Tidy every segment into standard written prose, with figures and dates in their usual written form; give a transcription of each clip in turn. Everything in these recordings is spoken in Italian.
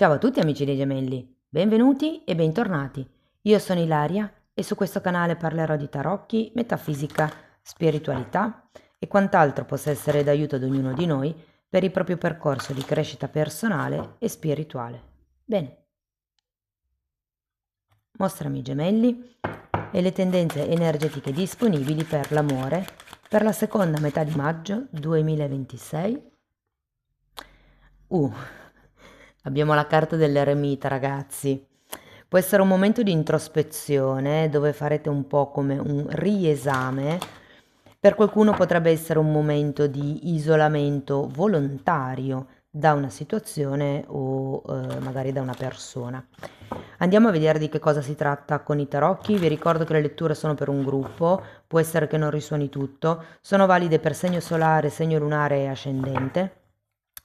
Ciao a tutti amici dei gemelli, benvenuti e bentornati. Io sono Ilaria e su questo canale parlerò di tarocchi, metafisica, spiritualità e quant'altro possa essere d'aiuto ad ognuno di noi per il proprio percorso di crescita personale e spirituale. Bene, mostrami i gemelli e le tendenze energetiche disponibili per l'amore per la seconda metà di maggio 2026. Uh, Abbiamo la carta dell'eremita, ragazzi. Può essere un momento di introspezione dove farete un po' come un riesame. Per qualcuno potrebbe essere un momento di isolamento volontario da una situazione o magari da una persona. Andiamo a vedere di che cosa si tratta con i tarocchi. Vi ricordo che le letture sono per un gruppo, può essere che non risuoni tutto, sono valide per segno solare, segno lunare e ascendente.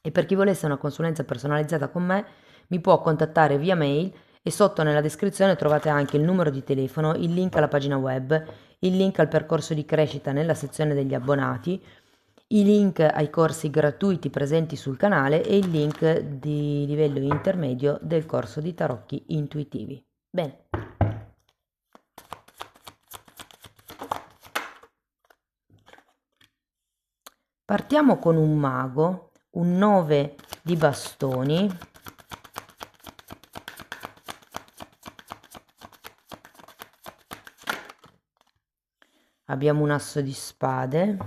E per chi volesse una consulenza personalizzata con me, mi può contattare via mail e sotto nella descrizione trovate anche il numero di telefono, il link alla pagina web, il link al percorso di crescita nella sezione degli abbonati, i link ai corsi gratuiti presenti sul canale e il link di livello intermedio del corso di tarocchi intuitivi. Bene. Partiamo con un mago, un 9 di bastoni. Abbiamo un asso di spade.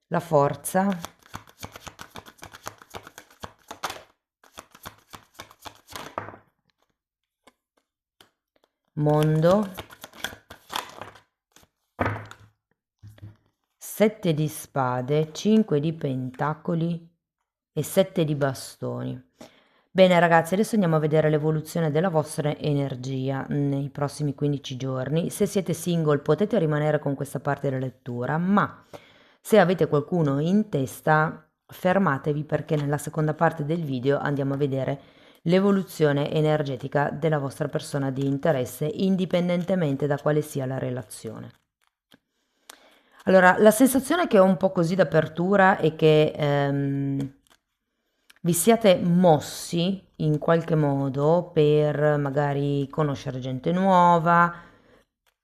La forza. Mondo. 7 di spade, 5 di pentacoli e 7 di bastoni. Bene ragazzi, adesso andiamo a vedere l'evoluzione della vostra energia nei prossimi 15 giorni. Se siete single potete rimanere con questa parte della lettura, ma se avete qualcuno in testa fermatevi perché nella seconda parte del video andiamo a vedere l'evoluzione energetica della vostra persona di interesse indipendentemente da quale sia la relazione. Allora, la sensazione che ho un po' così d'apertura è che vi siate mossi in qualche modo per magari conoscere gente nuova,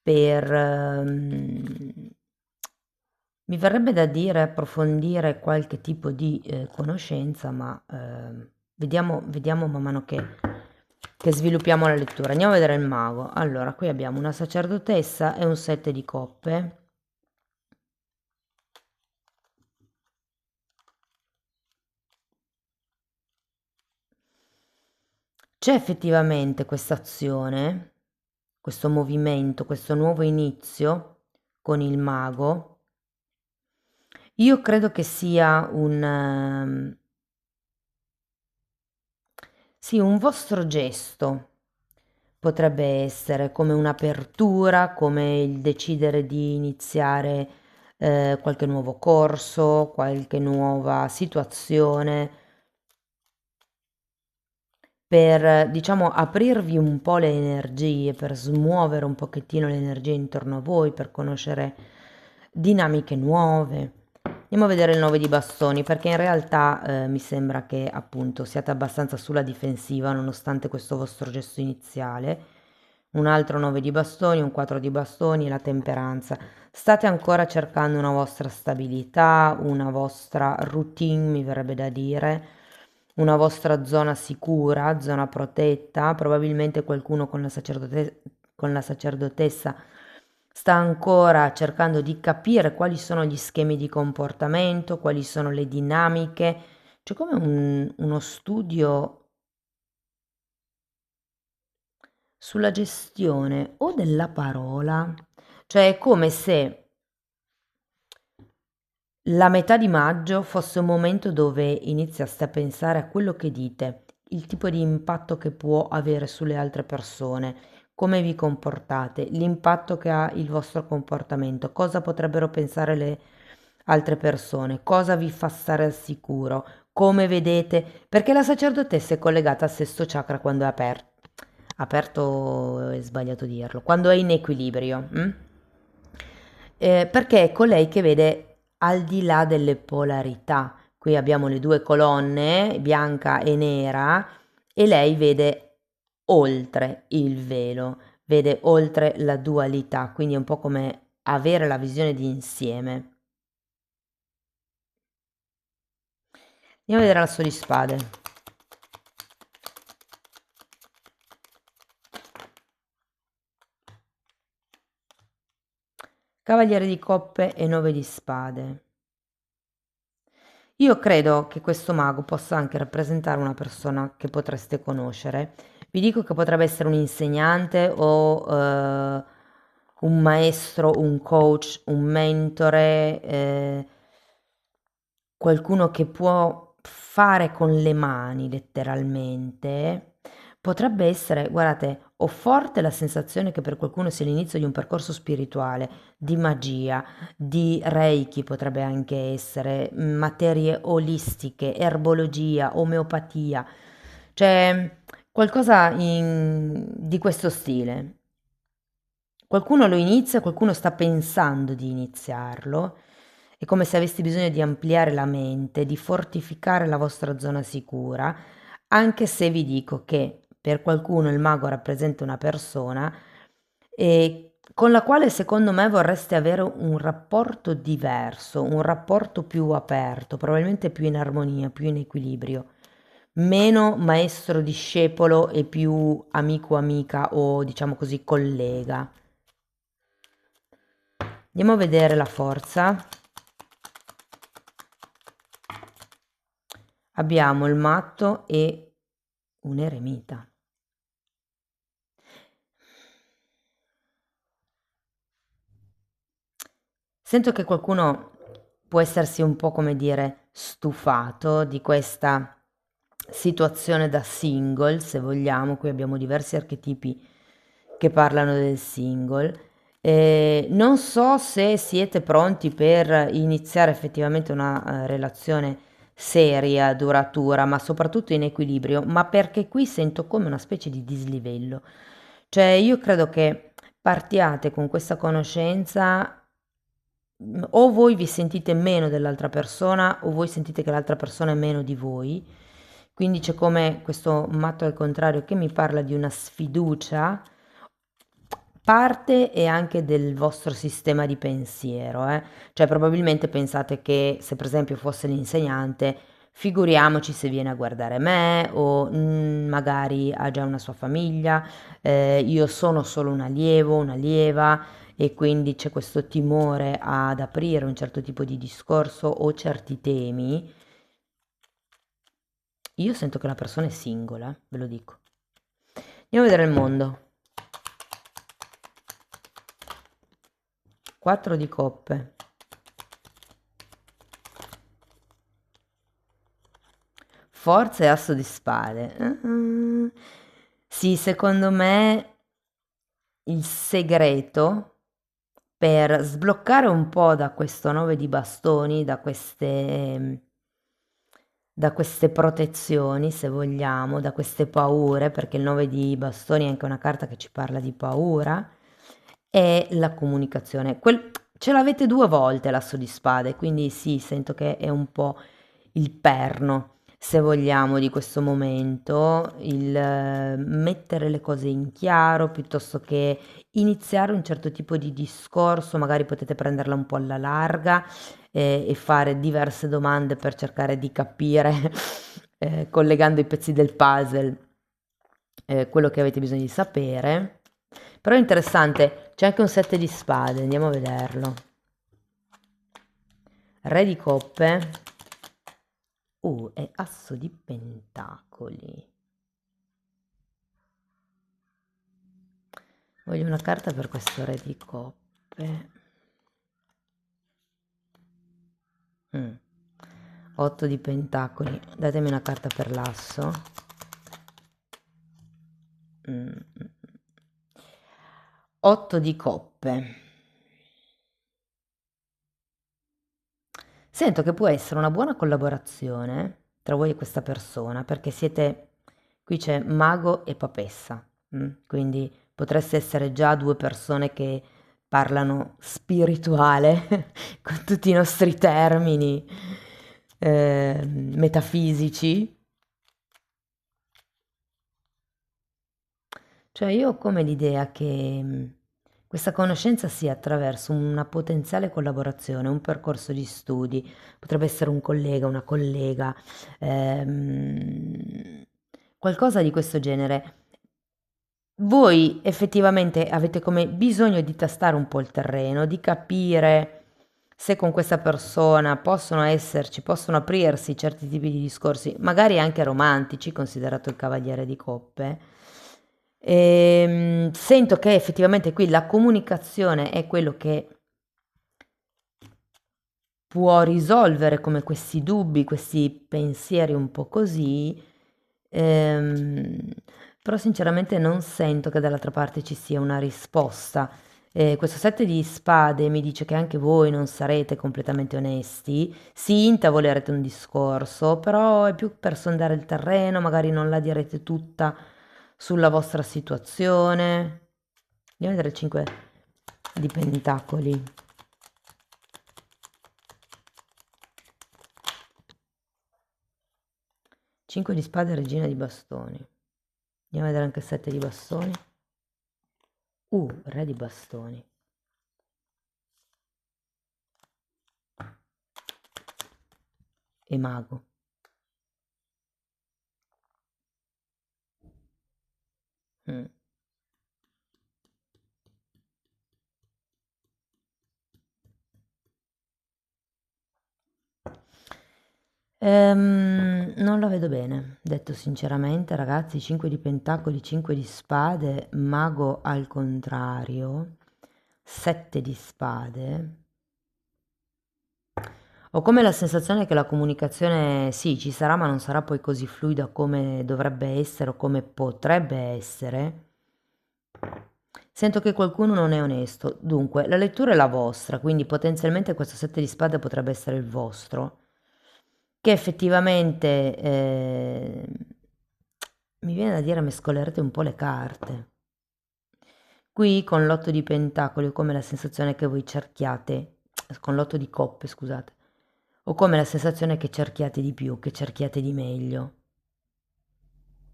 per mi verrebbe da dire approfondire qualche tipo di conoscenza, ma vediamo man mano che sviluppiamo la lettura. Andiamo a vedere il mago. Allora, qui abbiamo una sacerdotessa e un 7 di coppe. C'è effettivamente questa azione, questo movimento, questo nuovo inizio con il mago. Io credo che sia sì, un vostro gesto. Potrebbe essere come un'apertura, come il decidere di iniziare qualche nuovo corso, qualche nuova situazione per, diciamo, aprirvi un po' le energie, per smuovere un pochettino le energie intorno a voi, per conoscere dinamiche nuove. Andiamo a vedere il 9 di bastoni, perché in realtà mi sembra che appunto siate abbastanza sulla difensiva nonostante questo vostro gesto iniziale. Un altro 9 di bastoni, un 4 di bastoni e la temperanza. State ancora cercando una vostra stabilità, una vostra routine, mi verrebbe da dire, una vostra zona sicura, zona protetta. Probabilmente qualcuno con con la sacerdotessa sta ancora cercando di capire quali sono gli schemi di comportamento, quali sono le dinamiche. C'è come uno studio sulla gestione o della parola, cioè è come se la metà di maggio fosse un momento dove iniziaste a pensare a quello che dite, il tipo di impatto che può avere sulle altre persone, come vi comportate, l'impatto che ha il vostro comportamento, cosa potrebbero pensare le altre persone, cosa vi fa stare al sicuro, come vedete, perché la sacerdotessa è collegata al sesto chakra quando è aperto. Aperto è sbagliato dirlo, quando è in equilibrio, perché è colei che vede al di là delle polarità. Qui abbiamo le due colonne, bianca e nera, e lei vede oltre il velo, vede oltre la dualità, quindi è un po' come avere la visione di insieme. Andiamo a vedere l'asso di spade. Cavaliere di coppe e 9 di spade. Io credo che questo mago possa anche rappresentare una persona che potreste conoscere. Vi dico che potrebbe essere un insegnante o un maestro, un coach, un mentore, qualcuno che può fare con le mani letteralmente. Potrebbe essere, guardate, ho forte la sensazione che per qualcuno sia l'inizio di un percorso spirituale, di magia, di Reiki potrebbe anche essere, materie olistiche, erbologia, omeopatia, cioè qualcosa di questo stile. Qualcuno lo inizia, qualcuno sta pensando di iniziarlo. È come se avessi bisogno di ampliare la mente, di fortificare la vostra zona sicura, anche se vi dico che per qualcuno il mago rappresenta una persona con la quale secondo me vorreste avere un rapporto diverso, un rapporto più aperto, probabilmente più in armonia, più in equilibrio, meno maestro-discepolo e più amico-amica o diciamo così collega. Andiamo a vedere la forza. Abbiamo il matto e un eremita. Sento che qualcuno può essersi un po', come dire, stufato di questa situazione da single, se vogliamo. Qui abbiamo diversi archetipi che parlano del single. Non so se siete pronti per iniziare effettivamente una relazione seria, duratura, ma soprattutto in equilibrio, ma perché qui sento come una specie di dislivello. Cioè, io credo che partiate con questa conoscenza, o voi vi sentite meno dell'altra persona o voi sentite che l'altra persona è meno di voi. Quindi c'è come questo matto al contrario che mi parla di una sfiducia, parte e anche del vostro sistema di pensiero, Cioè probabilmente pensate che se per esempio fosse l'insegnante, figuriamoci se viene a guardare me o magari ha già una sua famiglia, io sono solo un allievo, un'allieva e quindi c'è questo timore ad aprire un certo tipo di discorso o certi temi. Io sento che la persona è singola, ve lo dico. Andiamo a vedere il mondo. 4 di coppe. Forza e asso di spade. Sì, secondo me il segreto per sbloccare un po' da questo 9 di bastoni, da queste protezioni, se vogliamo, da queste paure, perché il 9 di bastoni è anche una carta che ci parla di paura, è la comunicazione. Ce l'avete 2 volte l'asso di spade, quindi sì, sento che è un po' il perno, se vogliamo, di questo momento, il mettere le cose in chiaro piuttosto che iniziare un certo tipo di discorso, magari potete prenderla un po' alla larga e fare diverse domande per cercare di capire, collegando i pezzi del puzzle, quello che avete bisogno di sapere. Però è interessante, c'è anche un 7 di spade, andiamo a vederlo. Re di coppe. E asso di pentacoli. Voglio una carta per questo re di coppe. 8 di pentacoli. Datemi una carta per l'asso. 8 di coppe. Sento che può essere una buona collaborazione tra voi e questa persona, perché qui c'è mago e papessa, quindi potreste essere già 2 persone che parlano spirituale, con tutti i nostri termini metafisici. Cioè io ho come l'idea che questa conoscenza sia attraverso una potenziale collaborazione, un percorso di studi, potrebbe essere un collega, una collega, ehm, qualcosa di questo genere. Voi effettivamente avete come bisogno di tastare un po' il terreno, di capire se con questa persona possono esserci, possono aprirsi certi tipi di discorsi, magari anche romantici, considerato il Cavaliere di Coppe. Sento che effettivamente qui la comunicazione è quello che può risolvere come questi dubbi, questi pensieri un po' così, ehm, però sinceramente non sento che dall'altra parte ci sia una risposta. Questo sette di spade mi dice che anche voi non sarete completamente onesti, sì, intavolerete un discorso, però è più per sondare il terreno, magari non la direte tutta sulla vostra situazione. Andiamo a vedere il 5 di pentacoli. 5 di spade e regina di bastoni. Andiamo a vedere anche il 7 di bastoni. Re di bastoni. E mago. Mm. Non la vedo bene, detto sinceramente, ragazzi. 5 di pentacoli, 5 di spade, mago al contrario, 7 di spade. Ho come la sensazione che la comunicazione sì, ci sarà, ma non sarà poi così fluida come dovrebbe essere o come potrebbe essere. Sento che qualcuno non è onesto. Dunque, la lettura è la vostra, quindi potenzialmente questo 7 di spade potrebbe essere il vostro, che effettivamente mi viene da dire mescolerete un po' le carte. Qui con l'otto di pentacoli ho come la sensazione che voi cerchiate, con l'otto di coppe, scusate, ho come la sensazione che cerchiate di più, che cerchiate di meglio.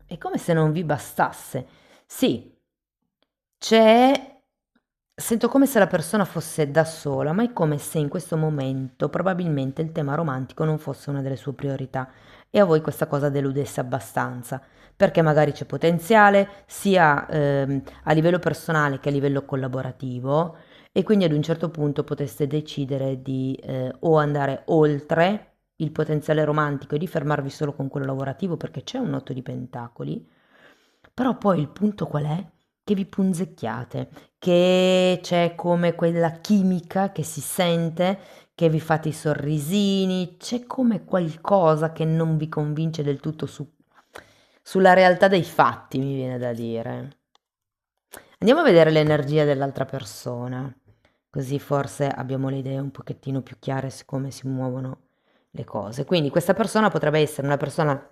È come se non vi bastasse. Sì, c'è sento come se la persona fosse da sola, ma è come se in questo momento probabilmente il tema romantico non fosse una delle sue priorità e a voi questa cosa deludesse abbastanza, perché magari c'è potenziale sia a livello personale che a livello collaborativo e quindi ad un certo punto poteste decidere di o andare oltre il potenziale romantico e di fermarvi solo con quello lavorativo perché c'è un otto di pentacoli, però poi il punto qual è? Che vi punzecchiate, che c'è come quella chimica che si sente, che vi fate i sorrisini, c'è come qualcosa che non vi convince del tutto sulla realtà dei fatti, mi viene da dire. Andiamo a vedere l'energia dell'altra persona, così forse abbiamo le idee un pochettino più chiare su come si muovono le cose. Quindi questa persona potrebbe essere una persona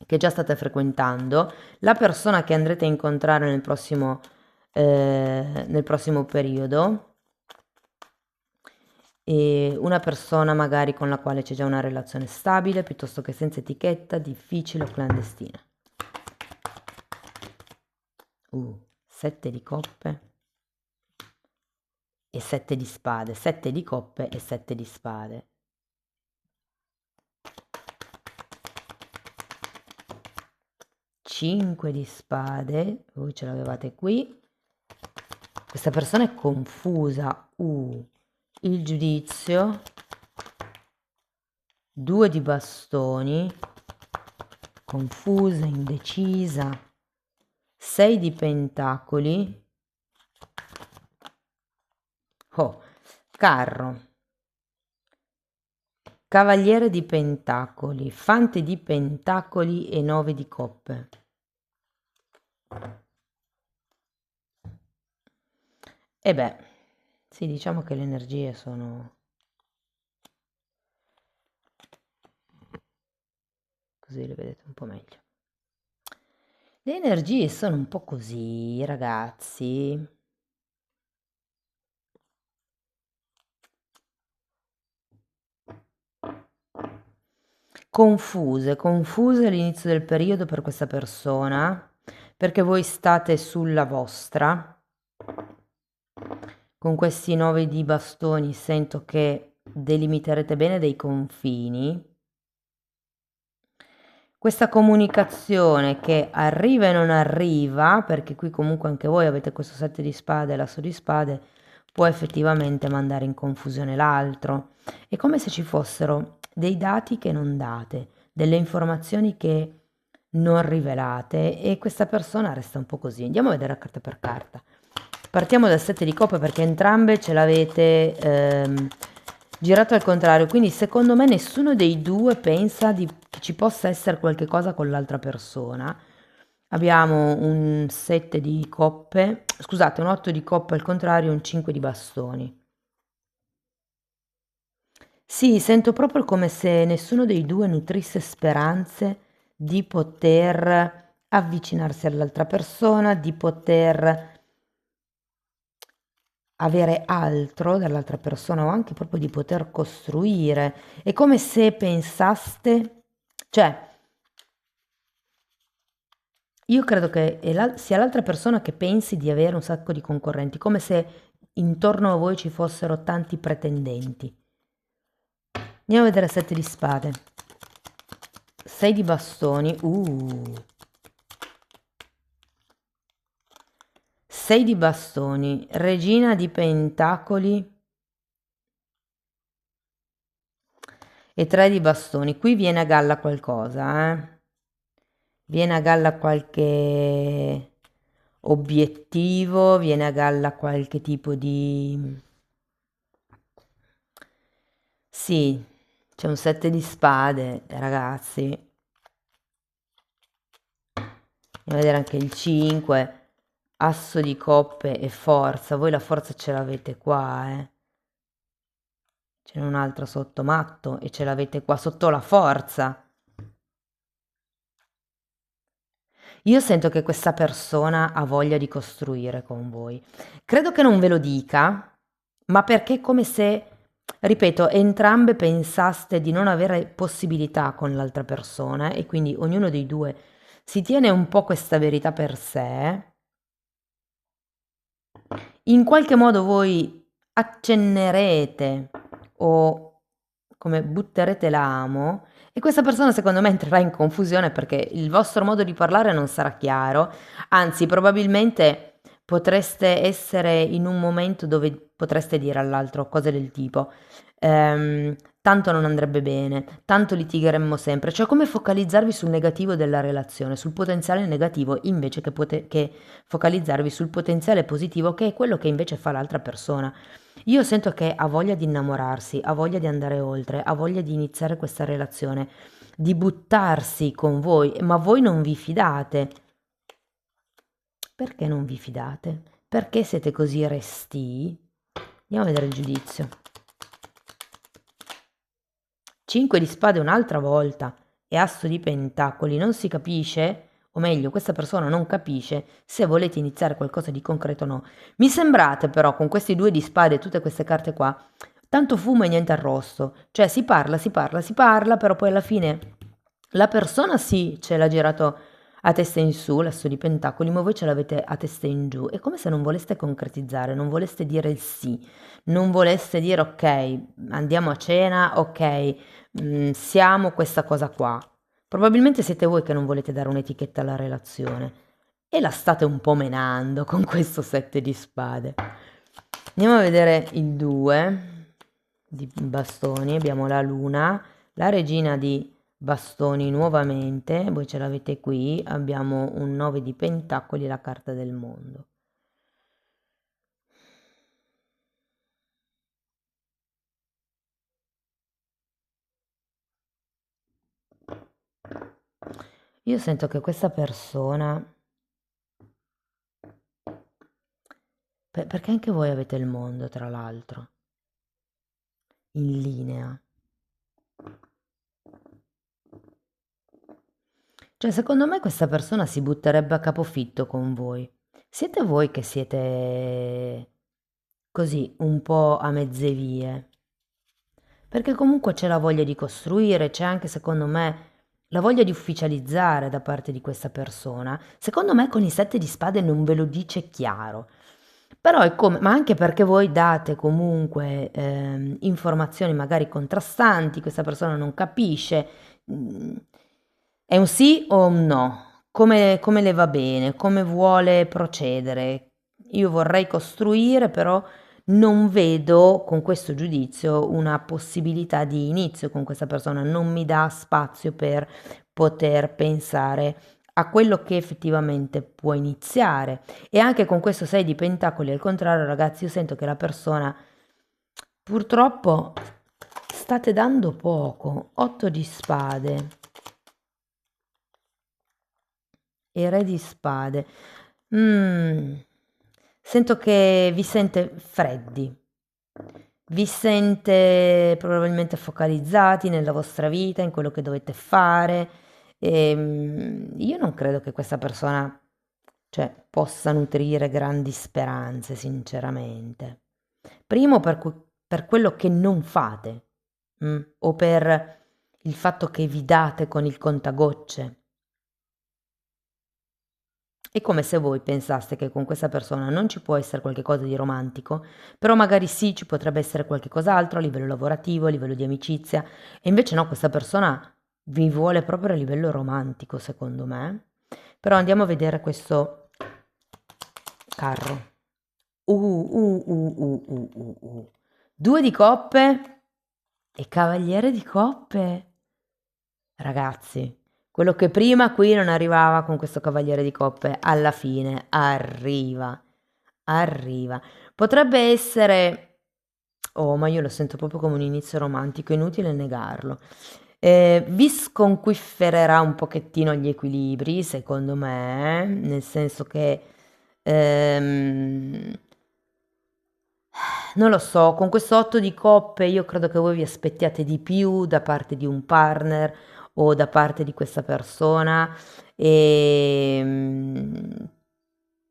che già state frequentando, la persona che andrete a incontrare nel prossimo periodo e una persona magari con la quale c'è già una relazione stabile piuttosto che senza etichetta, difficile o clandestina. 7 di coppe e 7 di spade, 7 di coppe e 7 di spade. 5 di spade, voi ce l'avevate qui. Questa persona è confusa. Il giudizio. 2 di bastoni. Confusa, indecisa. 6 di pentacoli. Carro. Cavaliere di pentacoli, fante di pentacoli e 9 di coppe. E beh, sì, diciamo che le energie sono così, le vedete un po' meglio. Le energie sono un po' così, ragazzi. confuse all'inizio del periodo per questa persona, perché voi state sulla vostra. Con questi 9 di bastoni sento che delimiterete bene dei confini. Questa comunicazione che arriva e non arriva, perché qui comunque anche voi avete questo 7 di spade e l'asso di spade, può effettivamente mandare in confusione l'altro. È come se ci fossero dei dati che non date, delle informazioni che non rivelate e questa persona resta un po' così. Andiamo a vedere carta per carta. Partiamo dal 7 di coppe perché entrambe ce l'avete girato al contrario, quindi secondo me nessuno dei due pensa che ci possa essere qualche cosa con l'altra persona. Abbiamo un 7 di coppe, scusate, un 8 di coppe al contrario, un 5 di bastoni. Sì, sento proprio come se nessuno dei due nutrisse speranze di poter avvicinarsi all'altra persona, di poter avere altro dall'altra persona o anche proprio di poter costruire. È come se pensaste, cioè, io credo che sia l'altra persona che pensi di avere un sacco di concorrenti, come se intorno a voi ci fossero tanti pretendenti. Andiamo a vedere 7 di spade. 6 di bastoni. 6 di bastoni. Regina di pentacoli. E 3 di bastoni. Qui viene a galla qualcosa, eh? Viene a galla qualche obiettivo, viene a galla qualche tipo di... Sì, c'è un 7 di spade, ragazzi. Andiamo a vedere anche il 5, asso di coppe e forza. Voi la forza ce l'avete qua, eh. Ce n'è un'altra sotto matto e ce l'avete qua sotto la forza. Io sento che questa persona ha voglia di costruire con voi. Credo che non ve lo dica, ma perché è come se, ripeto, entrambe pensaste di non avere possibilità con l'altra persona e quindi ognuno dei due si tiene un po' questa verità per sé. In qualche modo voi accennerete o come butterete l'amo e questa persona secondo me entrerà in confusione perché il vostro modo di parlare non sarà chiaro, anzi probabilmente potreste essere in un momento dove potreste dire all'altro cose del tipo tanto non andrebbe bene, tanto litigheremmo sempre, cioè come focalizzarvi sul negativo della relazione, sul potenziale negativo invece che focalizzarvi sul potenziale positivo che è quello che invece fa l'altra persona. Io sento che ha voglia di innamorarsi, ha voglia di andare oltre, ha voglia di iniziare questa relazione, di buttarsi con voi, ma voi non vi fidate. Perché non vi fidate? Perché siete così restii? Andiamo a vedere il giudizio. 5 di spade un'altra volta e asso di pentacoli. Non si capisce, o meglio, questa persona non capisce se volete iniziare qualcosa di concreto o no. Mi sembrate però, con questi 2 di spade e tutte queste carte qua, tanto fumo e niente arrosto. Cioè si parla, si parla, si parla, però poi alla fine la persona sì ce l'ha girato a testa in su, l'asso di pentacoli, ma voi ce l'avete a testa in giù. È come se non voleste concretizzare, non voleste dire il sì, non voleste dire ok, andiamo a cena, ok, siamo questa cosa qua. Probabilmente siete voi che non volete dare un'etichetta alla relazione e la state un po' menando con questo 7 di spade. Andiamo a vedere il 2 di bastoni, abbiamo la luna, la regina di bastoni nuovamente, voi ce l'avete qui, abbiamo un 9 di pentacoli e la carta del mondo. Io sento che questa persona, perché anche voi avete il mondo, tra l'altro, in linea. Cioè, secondo me questa persona si butterebbe a capofitto con voi. Siete voi che siete così, un po' a mezze vie. perché comunque c'è la voglia di costruire, c'è anche secondo me la voglia di ufficializzare da parte di questa persona. Secondo me con i 7 di spade non ve lo dice chiaro. Però è come, ma anche perché voi date comunque informazioni magari contrastanti, questa persona non capisce, mm, è un sì o un no? Come le va bene? Come vuole procedere? Io vorrei costruire, però non vedo con questo giudizio una possibilità di inizio con questa persona, non mi dà spazio per poter pensare a quello che effettivamente può iniziare. E anche con questo 6 di pentacoli, al contrario, ragazzi, io sento che la persona purtroppo state dando poco. 8 di spade e re di spade. Mm, Sento che vi sente freddi, vi sente probabilmente focalizzati nella vostra vita, in quello che dovete fare. Io non credo che questa persona, cioè, possa nutrire grandi speranze, sinceramente. Primo per quello che non fate, o per il fatto che vi date con il contagocce. È come se voi pensaste che con questa persona non ci può essere qualche cosa di romantico, però magari sì, ci potrebbe essere qualche cos'altro a livello lavorativo, a livello di amicizia, e invece no, questa persona vi vuole proprio a livello romantico, secondo me. Però andiamo a vedere questo carro. Uh. Due di coppe e cavaliere di coppe. Ragazzi, quello che prima qui non arrivava con questo cavaliere di coppe, alla fine arriva, arriva. Potrebbe essere, oh, ma io lo sento proprio come un inizio romantico, inutile negarlo. Vi sconquiffererà un pochettino gli equilibri, secondo me, nel senso che ehm, non lo so, con questo 8 di coppe io credo che voi vi aspettiate di più da parte di un partner o da parte di questa persona e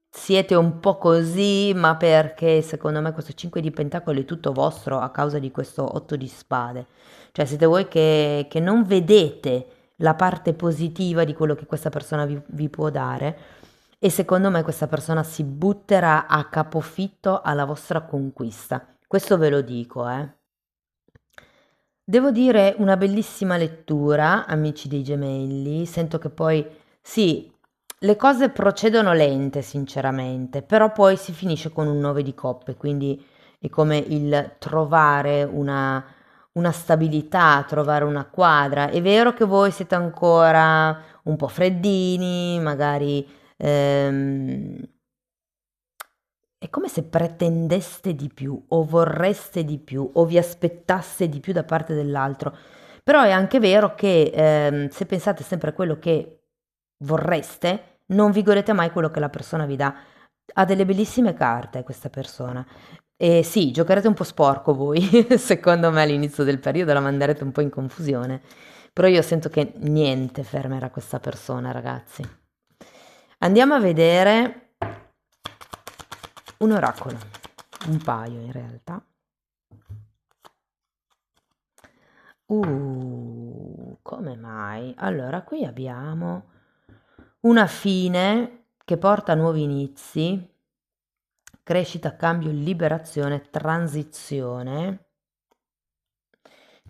siete un po' così, ma perché secondo me questo 5 di pentacoli è tutto vostro a causa di questo 8 di spade. Cioè siete voi che non vedete la parte positiva di quello che questa persona vi può dare e secondo me questa persona si butterà a capofitto alla vostra conquista. Questo ve lo dico, eh. Devo dire una bellissima lettura, amici dei gemelli. Sento che poi, sì, le cose procedono lente, sinceramente, però poi si finisce con un 9 di coppe, quindi è come il trovare una stabilità, trovare una quadra. È vero che voi siete ancora un po' freddini, magari ehm, è come se pretendeste di più o vorreste di più o vi aspettasse di più da parte dell'altro. Però è anche vero che se pensate sempre a quello che vorreste, non vi godete mai quello che la persona vi dà. Ha delle bellissime carte questa persona. E sì, giocherete un po' sporco voi, secondo me all'inizio del periodo la manderete un po' in confusione. Però io sento che niente fermerà questa persona, ragazzi. Andiamo a vedere un oracolo, un paio in realtà. Come mai? Allora, qui abbiamo una fine che porta a nuovi inizi, crescita, cambio, liberazione, transizione.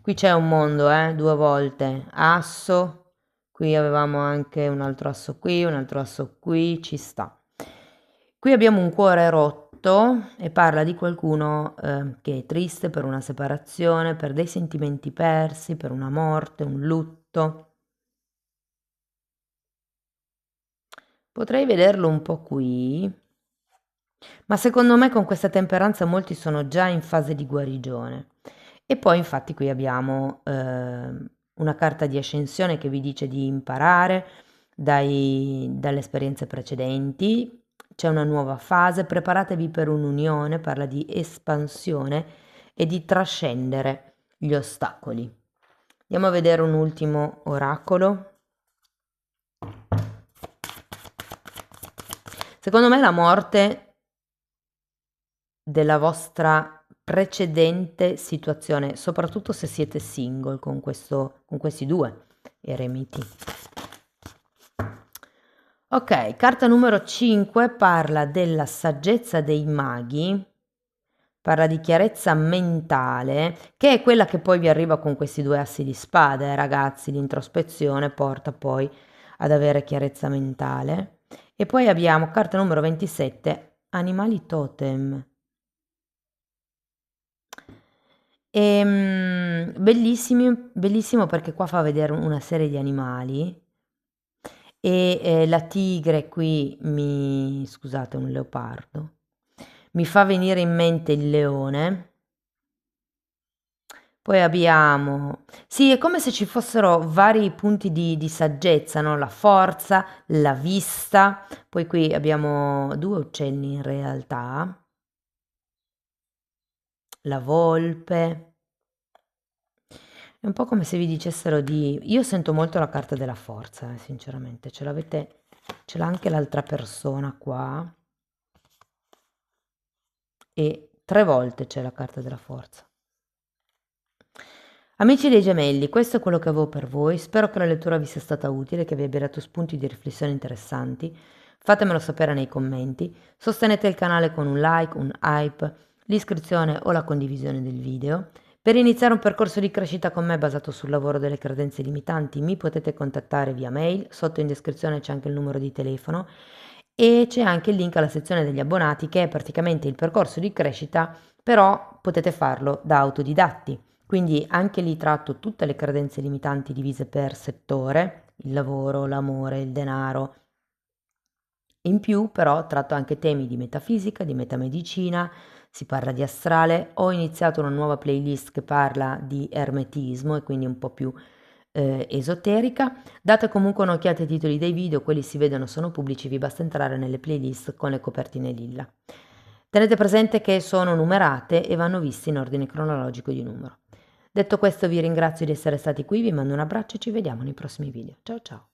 Qui c'è un mondo, due volte. Asso, qui avevamo anche un altro asso qui, un altro asso qui, ci sta. Qui abbiamo un cuore rotto e parla di qualcuno che è triste per una separazione, per dei sentimenti persi, per una morte, un lutto. Potrei vederlo un po' qui, ma secondo me con questa temperanza molti sono già in fase di guarigione. E poi infatti qui abbiamo una carta di ascensione che vi dice di imparare dalle esperienze precedenti, c'è una nuova fase, preparatevi per un'unione, parla di espansione e di trascendere gli ostacoli. Andiamo a vedere un ultimo oracolo. Secondo me la morte della vostra precedente situazione, soprattutto se siete single con questi due eremiti. Ok, carta numero 5 parla della saggezza dei maghi, parla di chiarezza mentale, che è quella che poi vi arriva con questi due assi di spade, ragazzi. L'introspezione porta poi ad avere chiarezza mentale. E poi abbiamo carta numero 27, animali totem. Bellissimo perché qua fa vedere una serie di animali e la tigre qui scusate, un leopardo, mi fa venire in mente il leone. Poi abbiamo, sì, è come se ci fossero vari punti di saggezza, no? La forza, la vista, poi qui abbiamo due uccelli in realtà, la volpe. È un po' come se vi dicessero di... Io sento molto la carta della forza, sinceramente. Ce l'ha anche l'altra persona qua. E 3 volte c'è la carta della forza. Amici dei gemelli, questo è quello che avevo per voi. Spero che la lettura vi sia stata utile, che vi abbia dato spunti di riflessione interessanti. Fatemelo sapere nei commenti. Sostenete il canale con un like, un hype, l'iscrizione o la condivisione del video. Per iniziare un percorso di crescita con me basato sul lavoro delle credenze limitanti mi potete contattare via mail, sotto in descrizione c'è anche il numero di telefono e c'è anche il link alla sezione degli abbonati che è praticamente il percorso di crescita, però potete farlo da autodidatti. Quindi anche lì tratto tutte le credenze limitanti divise per settore, il lavoro, l'amore, il denaro. In più però tratto anche temi di metafisica, di metamedicina, si parla di astrale, ho iniziato una nuova playlist che parla di ermetismo e quindi un po' più esoterica. Date comunque un'occhiata ai titoli dei video, quelli si vedono, sono pubblici, vi basta entrare nelle playlist con le copertine lilla. Tenete presente che sono numerate e vanno viste in ordine cronologico di numero. Detto questo vi ringrazio di essere stati qui, vi mando un abbraccio e ci vediamo nei prossimi video. Ciao ciao!